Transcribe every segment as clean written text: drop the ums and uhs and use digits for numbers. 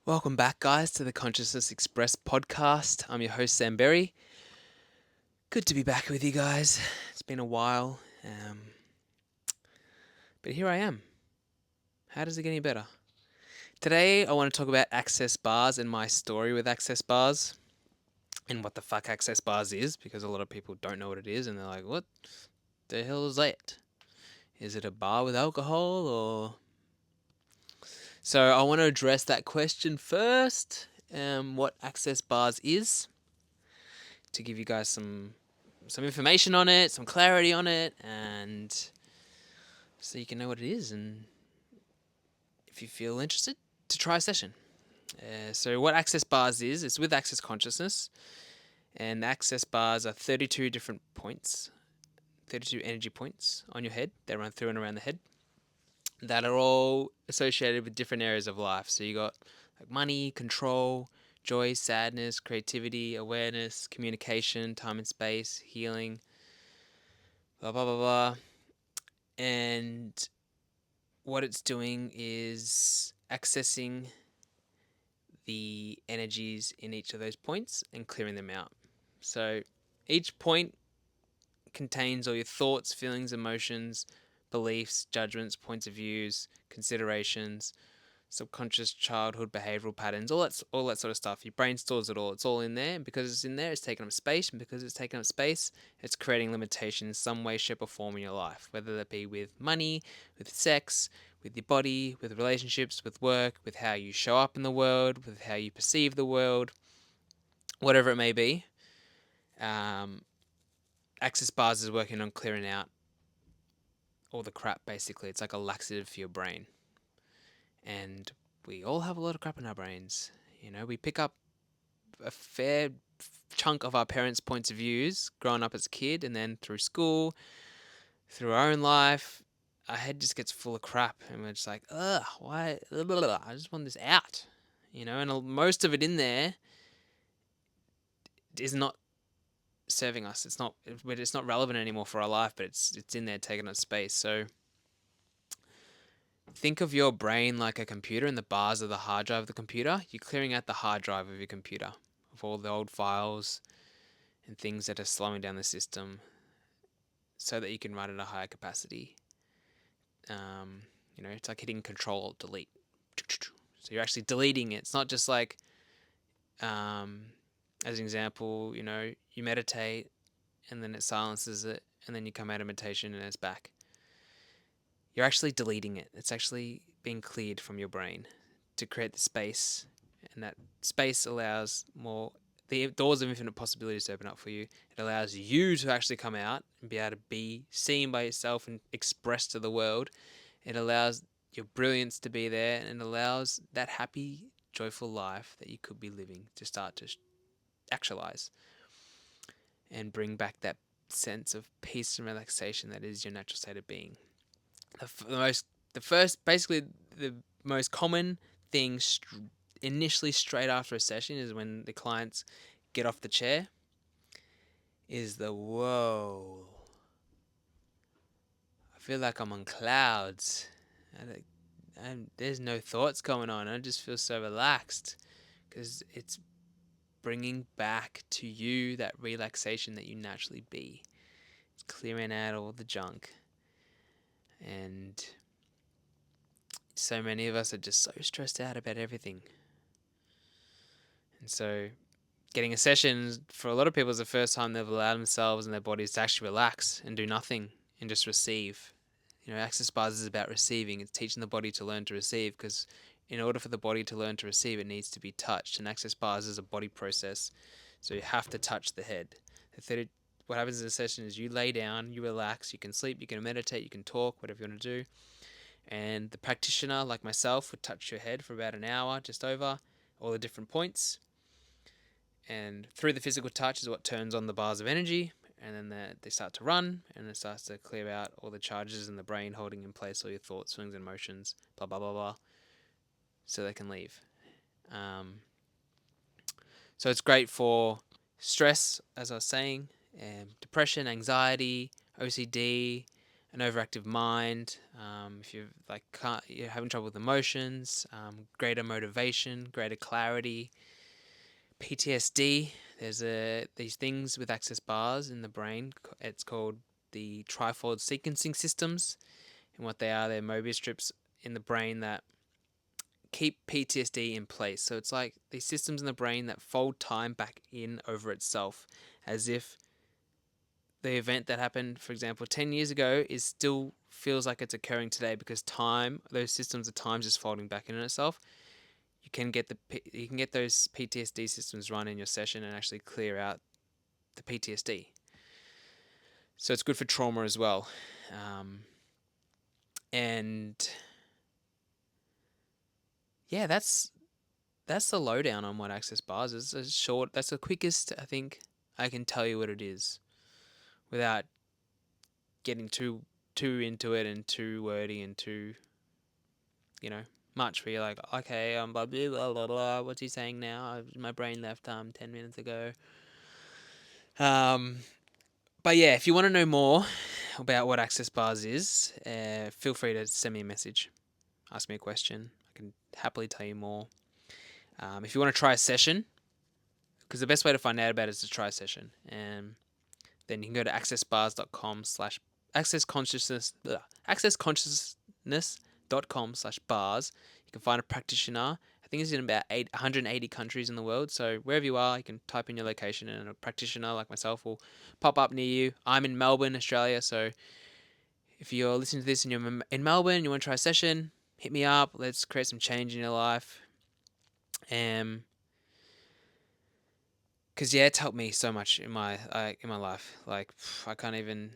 Welcome back, guys, to the Consciousness Express podcast. I'm your host, Samberry. Good to be back with you guys. It's been a while, but here I am. How does it get any better? Today, I want to talk about access bars and my story with access bars and what the fuck access bars is, because a lot of people don't know what it is and they're like, what the hell is that? Is it a bar with alcohol or... So I want to address that question first, what access bars is, to give you guys some information on it, some clarity on it, and so you can know what it is, and if you feel interested, to try a session. So what access bars is, it's with access consciousness, and access bars are 32 different points, 32 energy points on your head. They run through and around the head that are all associated with different areas of life. So you got like money, control, joy, sadness, creativity, awareness, communication, time and space, healing, blah blah blah blah. And what it's doing is accessing the energies in each of those points and clearing them out. So each point contains all your thoughts, feelings, emotions, beliefs, judgments, points of views, considerations, subconscious childhood behavioral patterns, all that sort of stuff. Your brain stores it all. It's all in there, and because it's in there, it's taking up space, and because it's taking up space, it's creating limitation in some way, shape, or form in your life, whether that be with money, with sex, with your body, with relationships, with work, with how you show up in the world, with how you perceive the world, whatever it may be. Access bars is working on clearing out all the crap, basically. It's like a laxative for your brain. And we all have a lot of crap in our brains. You know, we pick up a fair chunk of our parents' points of views growing up as a kid, and then through school, through our own life, our head just gets full of crap, and we're just like, ugh, why? Blah, blah, blah. I just want this out, you know. And most of it in there is not serving us. It's not relevant anymore for our life, but it's in there taking up space. So think of your brain like a computer, and the bars are the hard drive of the computer. You're clearing out the hard drive of your computer of all the old files and things that are slowing down the system so that you can run at a higher capacity. It's like hitting Control Alt Delete. So you're actually deleting it. It's not just like, as an example, you meditate and then it silences it, and then you come out of meditation and it's back. You're actually deleting it. It's actually being cleared from your brain to create the space, and that space allows more the doors of infinite possibilities to open up for you. It allows you to actually come out and be able to be seen by yourself and expressed to the world. It allows your brilliance to be there, and it allows that happy, joyful life that you could be living to start to actualize and bring back that sense of peace and relaxation that is your natural state of being. The most common thing initially straight after a session is when the clients get off the chair is the whoa. I feel like I'm on clouds. There's no thoughts going on. I just feel so relaxed because it's bringing back to you that relaxation that you naturally be. It's clearing out all the junk. And so many of us are just so stressed out about everything. And so getting a session for a lot of people is the first time they've allowed themselves and their bodies to actually relax and do nothing and just receive. Access bars is about receiving. It's teaching the body to learn to receive, because in order for the body to learn to receive, it needs to be touched. And access bars is a body process, so you have to touch the head. What happens in a session is you lay down, you relax, you can sleep, you can meditate, you can talk, whatever you want to do. And the practitioner, like myself, would touch your head for about an hour, just over all the different points. And through the physical touch is what turns on the bars of energy, and then they start to run, and it starts to clear out all the charges in the brain holding in place all your thoughts, feelings, and emotions, blah, blah, blah, blah, so they can leave. So it's great for stress, as I was saying, depression, anxiety, OCD, an overactive mind, if you're having trouble with emotions, greater motivation, greater clarity, PTSD. There's these things with access bars in the brain. It's called the trifold sequencing systems, and what they are, they're Mobius strips in the brain that keep PTSD in place. So it's like these systems in the brain that fold time back in over itself, as if the event that happened, for example, 10 years ago is still feels like it's occurring today, because time, those systems of time just folding back in on itself. You can get those PTSD systems run in your session and actually clear out the PTSD. So it's good for trauma as well. And yeah, that's the lowdown on what access bars is. It's short. That's the quickest I think I can tell you what it is, without getting too into it and too wordy and too, much, where you're like, okay, blah, blah, blah, blah, blah, what's he saying now? My brain left 10 minutes ago. But yeah, if you want to know more about what access bars is, feel free to send me a message, ask me a question. I can happily tell you more. If you want to try a session, because the best way to find out about it is to try a session, and then you can go to accessconsciousness.com/bars. You can find a practitioner. I think it's in about 180 countries in the world. So wherever you are, you can type in your location, and a practitioner like myself will pop up near you. I'm in Melbourne, Australia. So if you're listening to this and you're in Melbourne, you want to try a session, hit me up. Let's create some change in your life. Because it's helped me so much in my life. Like, I can't even.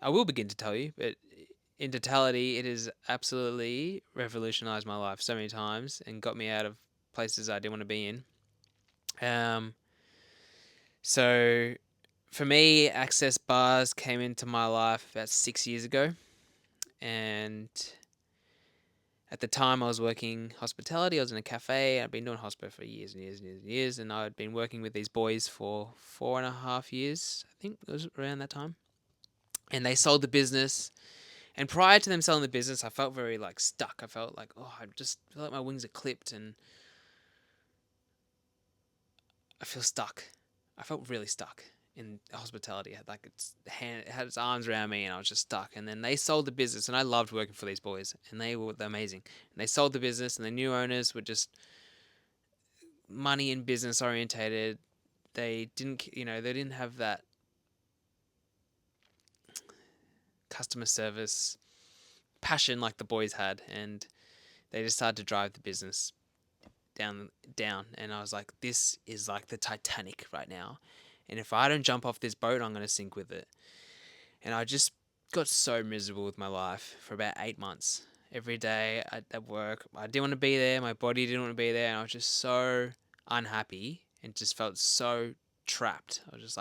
I will begin to tell you, but in totality, it has absolutely revolutionized my life so many times and got me out of places I didn't want to be in. So for me, access bars came into my life about 6 years ago, and at the time I was working hospitality. I was in a cafe. I'd been doing hospo for years and years and years and years, and I'd been working with these boys for 4.5 years. I think it was around that time, and they sold the business. And prior to them selling the business, I felt very stuck. I felt like, I just feel like my wings are clipped and I feel stuck. I felt really stuck in hospitality. It had its arms around me, and I was just stuck. And then they sold the business, and I loved working for these boys, and they're amazing. And they sold the business, and the new owners were just money and business orientated. They didn't have that customer service passion like the boys had, and they just started to drive the business down. And I was like, this is like the Titanic right now, and if I don't jump off this boat, I'm going to sink with it. And I just got so miserable with my life for about 8 months. Every day at work, I didn't want to be there, my body didn't want to be there, and I was just so unhappy and just felt so trapped. I was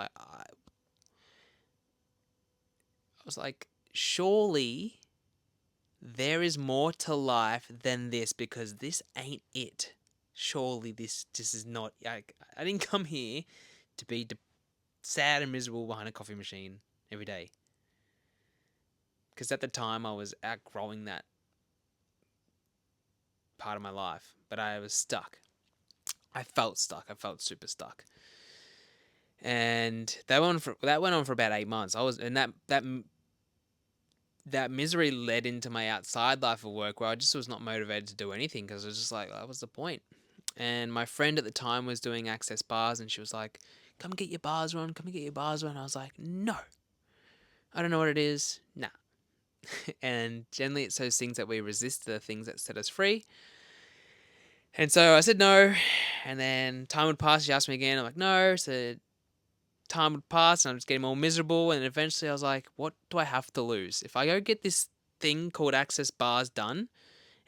like, surely there is more to life than this, because this ain't it. Surely this is not. I didn't come here to be sad and miserable behind a coffee machine every day. Because at the time I was outgrowing that part of my life, but I was stuck. I felt stuck. I felt super stuck. And that went on for about 8 months. That misery led into my outside life of work, where I just was not motivated to do anything, because I was just like, what was the point? And my friend at the time was doing access bars, and she was like, come get your bars run, come and get your bars run. I was like, no, I don't know what it is. Nah. And generally it's those things that we resist, the things that set us free. And so I said no, and then time would pass. She asked me again. I'm like, no. So time would pass, and I'm just getting more miserable. And eventually I was like, what do I have to lose? If I go get this thing called access bars done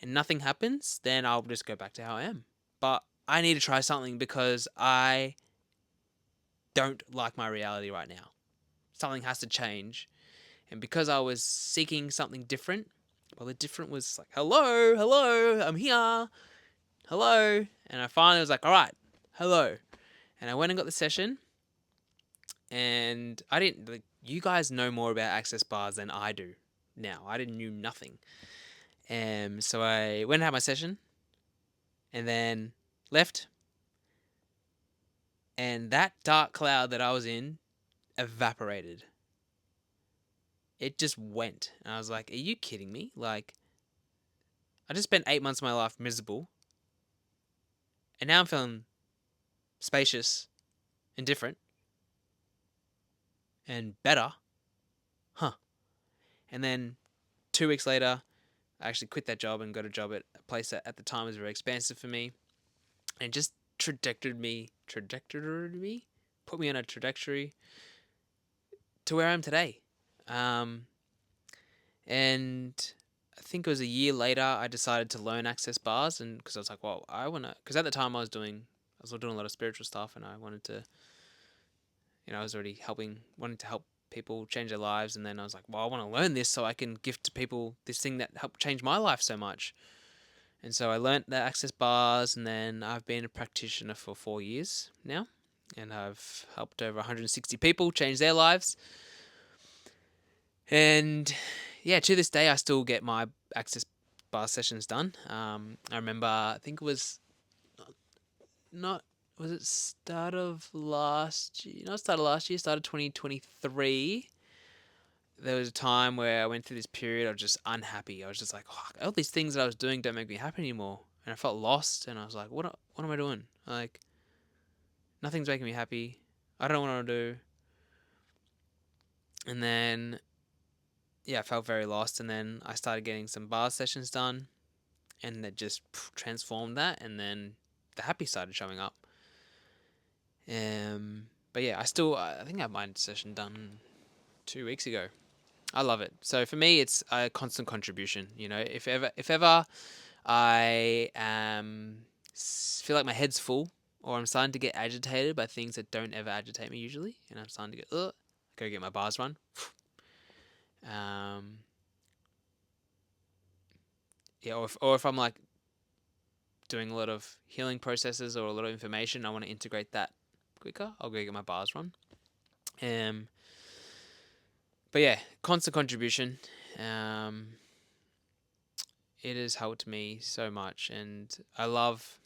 and nothing happens, then I'll just go back to how I am. But I need to try something, because I don't like my reality right now. Something has to change. And because I was seeking something different, well, the different was like, hello, I'm here. Hello. And I finally was like, all right, hello. And I went and got the session. And I didn't you guys know more about access bars than I do now. I didn't knew nothing. So I went and had my session and then left. And that dark cloud that I was in evaporated. It just went. And I was like, are you kidding me? Like, I just spent 8 months of my life miserable. And now I'm feeling spacious and different and better. Huh. And then 2 weeks later, I actually quit that job and got a job at a place that at the time was very expensive for me. And just trajectored me, put me on a trajectory to where I am today. And I think it was a year later I decided to learn access bars, and because I was like, well, I want to, because at the time I was doing a lot of spiritual stuff, and I wanted to, I was already wanting to help people change their lives, and then I was like, well, I want to learn this so I can give to people this thing that helped change my life so much. And so I learned the access bars, and then I've been a practitioner for 4 years now, and I've helped over 160 people change their lives. And yeah, to this day, I still get my access bar sessions done. I remember, I think it was not, was it start of last year? Not start of last year, start of 2023. There was a time where I went through this period of just unhappy. I was just like, oh, all these things that I was doing don't make me happy anymore. And I felt lost, and I was like, what am I doing? Like, nothing's making me happy. I don't know what I want to do. And then, yeah, I felt very lost. And then I started getting some bar sessions done, and that just transformed that. And then the happy started showing up. But yeah, I think I had my session done 2 weeks ago. I love it. So for me, it's a constant contribution. If ever I feel like my head's full, or I'm starting to get agitated by things that don't ever agitate me usually, and I'm starting to get, go get my bars run. Yeah, or if I'm like doing a lot of healing processes or a lot of information, I want to integrate that quicker, I'll go get my bars run. But yeah, constant contribution. It has helped me so much, and I love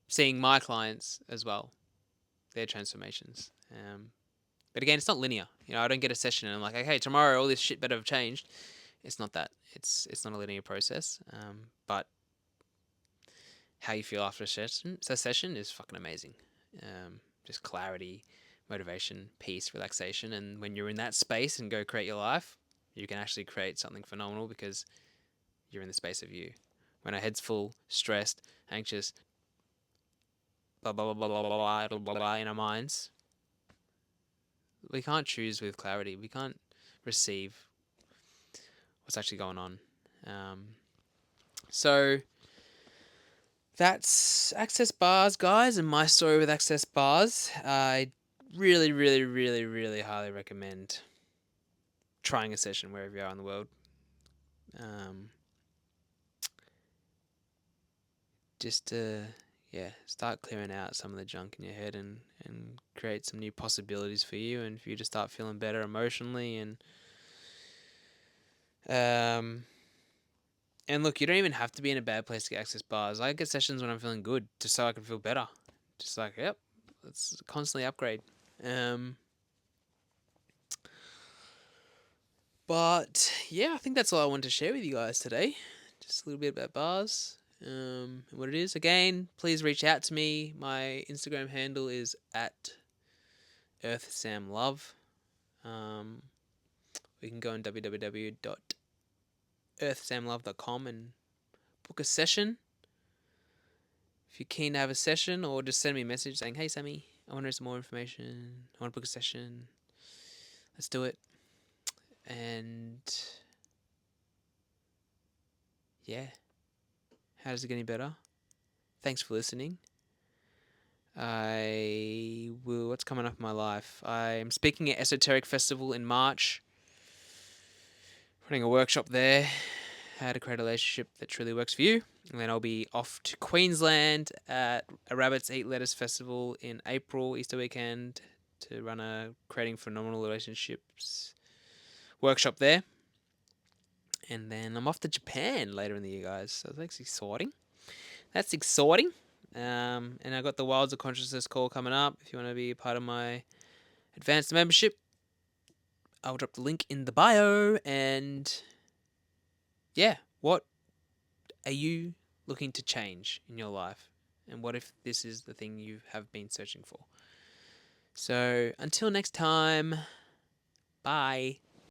seeing my clients as well, their transformations. But again, it's not linear. I don't get a session and I'm like, okay, tomorrow all this shit better have changed. It's not that. It's not a linear process. But how you feel after a session is fucking amazing. Just clarity, motivation, peace, relaxation, and when you're in that space and go create your life, you can actually create something phenomenal because you're in the space of you. When our head's full, stressed, anxious, blah blah blah blah blah blah blah blah, blah in our minds, we can't choose with clarity. We can't receive what's actually going on. So that's access bars, guys, and my story with access bars. I really, really, really, really highly recommend trying a session wherever you are in the world. Just to start clearing out some of the junk in your head and create some new possibilities for you, and for you to start feeling better emotionally. And look, you don't even have to be in a bad place to get access bars. I get sessions when I'm feeling good, just so I can feel better. Just like, yep, let's constantly upgrade. But yeah, I think that's all I wanted to share with you guys today. Just a little bit about bars. What it is. Again, please reach out to me. My Instagram handle is at EarthSamLove. We can go on www.earthsamlove.com and book a session. If you're keen to have a session, or just send me a message saying, hey Sammy, I want to know some more information. I want to book a session. Let's do it. And yeah. How does it get any better? Thanks for listening. What's coming up in my life? I'm speaking at Esoteric Festival in March. Running a workshop there. How to create a relationship that truly works for you. And then I'll be off to Queensland at a Rabbits Eat Lettuce Festival in April, Easter weekend, to run a creating phenomenal relationships workshop there. And then I'm off to Japan later in the year, guys. So that's exciting. That's exciting. And I got the Wilds of Consciousness call coming up. If you want to be a part of my advanced membership, I'll drop the link in the bio. And yeah, what are you looking to change in your life? And what if this is the thing you have been searching for? So until next time, bye.